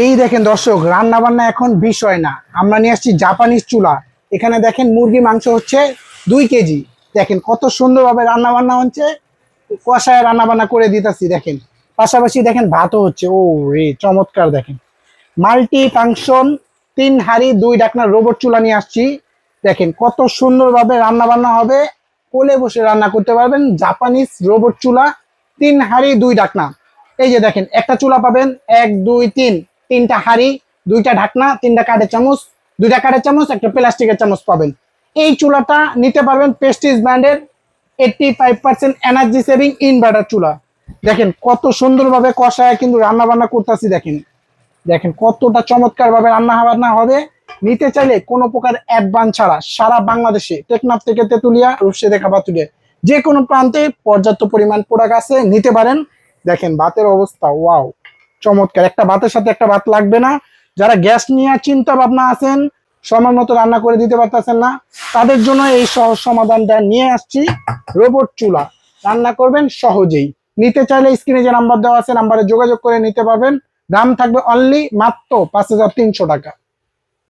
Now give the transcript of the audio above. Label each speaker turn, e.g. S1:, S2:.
S1: এই দেখেন দর্শক, রান্না বান্না এখন বিষয় না, আমরা নিয়ে আসছি জাপানিজ চুলা। এখানে দেখেন মুরগি মাংস হচ্ছে 2 কেজি। দেখেন কত সুন্দরভাবে রান্না বান্না হচ্ছে, কষায় রান্না বান্না করে দিতেছি। দেখেন পাশাপাশি দেখেন ভাতও হচ্ছে। ও রে চমৎকার! দেখেন মাল্টি ফাংশন 3 হাঁড়ি 2 ঢাকনা রোবট চুলা নিয়ে আসছি। দেখেন কত সুন্দরভাবে রান্না বান্না হবে, কোলে বসে রান্না করতে পারবেন। জাপানিজ রোবট চুলা 3 হাঁড়ি 2 ঢাকনা। এই যে দেখেন একটা চুলা পাবেন, 1 2 3, 3টা হাঁড়ি, 2টা ঢাকনা, 3টা কাঠের চামচ, 2টা কাঠের চামচ, একটা প্লাস্টিকের চামচ পাবেন। এই চুলাটা নিতে পারবেন প্রেস্টিজ ব্র্যান্ডের 85% এনার্জি সেভিং ইনভার্টার চুলা। দেখেন কত সুন্দরভাবে কষায় কিন্তু রান্না বান্না করতেছি। দেখেন দেখেন কতটা চমৎকার ভাবে রান্না বান্না হবে। নিতে চাইলে কোনো প্রকার অ্যাডভান্স ছাড়া সারা বাংলাদেশে টেকনাফ থেকে তেতুলিয়া, রূপসী দেখা বাতুলিয়া যে কোনো প্রান্তে পর্যাপ্ত পরিমাণ প্রোডাক্ট আছে, নিতে পারেন। দেখেন ভাতের অবস্থা, ওয়াও চমৎকার! একটা ভাতের সাথে একটা ভাত লাগবে না। যারা গ্যাস নিয়ে চিন্তা ভাবনা আছেন, সময় মতো রান্না করে দিতে পারতেছেন না, তাদের জন্য এই সহজ সমাধানটা নিয়ে আসছি। রোবট চুলা, রান্না করবেন সহজেই। নিতে চাইলে স্ক্রিনে যে নাম্বার দেওয়া আছে, নাম্বারে যোগাযোগ করে নিতে পারবেন। দাম থাকবে অনলি মাত্র 5300 টাকা।